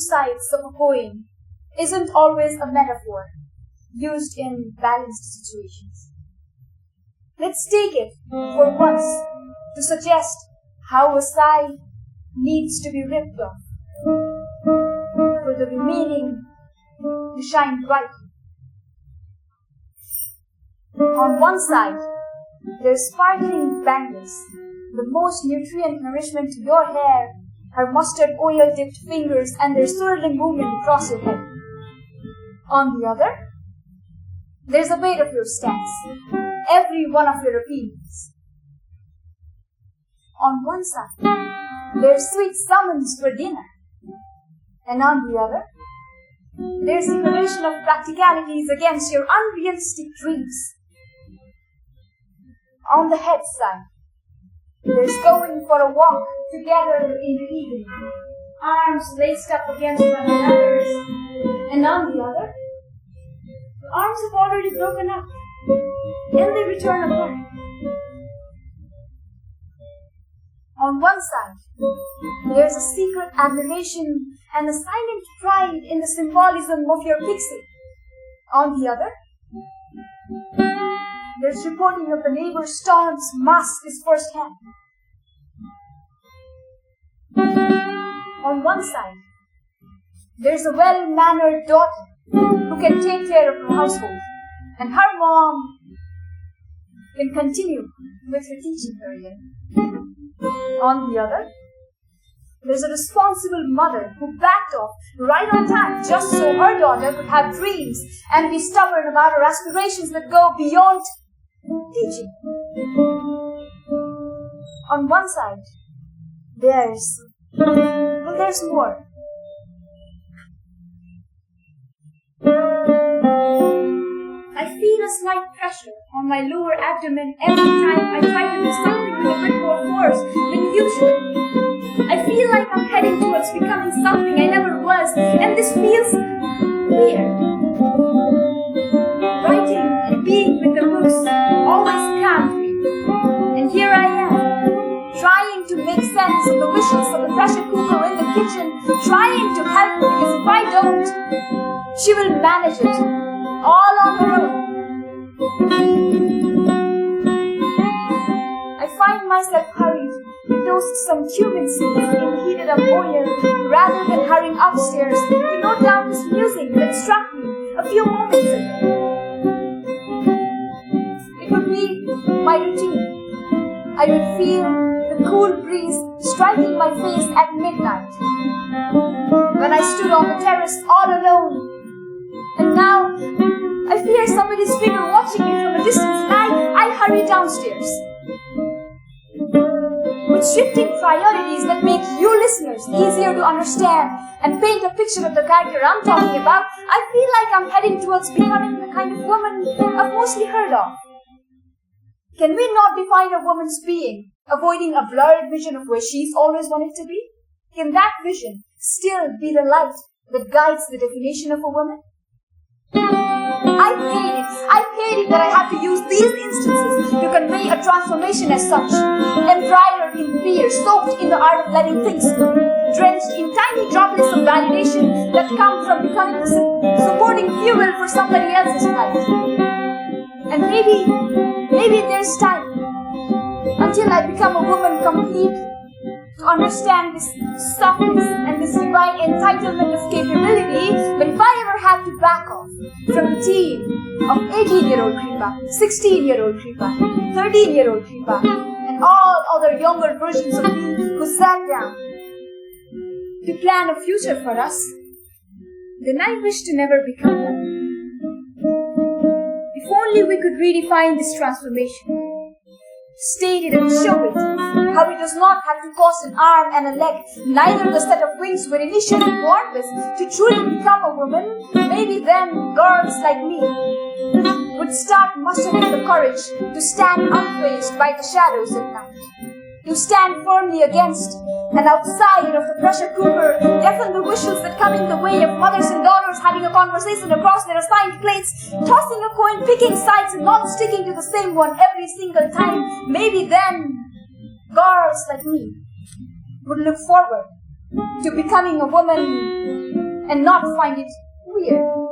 sides of a coin isn't always a metaphor used in balanced situations. Let's take it for once to suggest how a side needs to be ripped off for the remaining to shine brightly. On one side, there's sparkling bangles, the most nutrient nourishment to your hair, her mustard oil-dipped fingers and their swirling movement across your head. On the other, there's a weight of your stance, every one of your opinions. On one side, there's sweet summons for dinner, and on the other, there's declaration of practicalities against your unrealistic dreams. On the head side, there's going for a walk together in the evening, arms laced up against one another's, and on the other, the arms have already broken up, and they return apart. On one side, there's a secret admiration and a silent pride in the symbolism of your pixie. On the other, there's reporting of the neighbor's storms masked is firsthand. On one side, there's a well-mannered daughter who can take care of her household, and her mom can continue with her teaching career. On the other, there's a responsible mother who backed off right on time just so her daughter could have dreams and be stubborn about her aspirations that go beyond teaching. On one side, there's more. I feel a slight pressure on my lower abdomen every time I try to do something with a bit more force than usual. I feel like I'm heading towards becoming something I never was, and this feels weird. Writing and being with the books always calmed me, and here I am, trying to make sense of the wishes of the pressure cooker in the kitchen, trying to help her, because if I don't, she will manage it all on her own. I find myself hurried to toast some cumin seeds in heated up oil rather than hurrying upstairs to note down this music that struck me a few moments ago. It would be my routine. I would feel the cool breeze striking my face at midnight when I stood on the terrace all alone. And now I fear somebody's figure watching me from a distance, and I hurry downstairs. With shifting priorities that make you listeners easier to understand and paint a picture of the character I'm talking about, I feel like I'm heading towards becoming the kind of woman I've mostly heard of. Can we not define a woman's being, avoiding a blurred vision of where she's always wanted to be? Can that vision still be the light that guides the definition of a woman? I hate it that I have to use these instances to convey a transformation as such, embroidered in fear, soaked in the art of letting things go, drenched in tiny droplets of validation that come from becoming the supporting fuel for somebody else's life. And maybe there's time until I become a woman complete to understand this softness and this divine entitlement of capability. But if I ever have to back off from the team of 18-year-old Kripa, 16-year-old Kripa, 13-year-old Kripa, and all other younger versions of me who sat down to plan a future for us, then I wish to never become one. If only we could redefine this transformation, state it and show it, how it does not have to cost an arm and a leg, neither the set of wings we're initially born with, to truly become a woman. Maybe then girls like me would start mustering the courage to stand unfazed by the shadows at night, to stand firmly against and outside of the pressure cooker, deafen the whistles that come in the way of mothers and daughters having a conversation across their assigned plates, tossing a coin, picking sides and not sticking to the same one every single time. Maybe then girls like me would look forward to becoming a woman and not find it weird.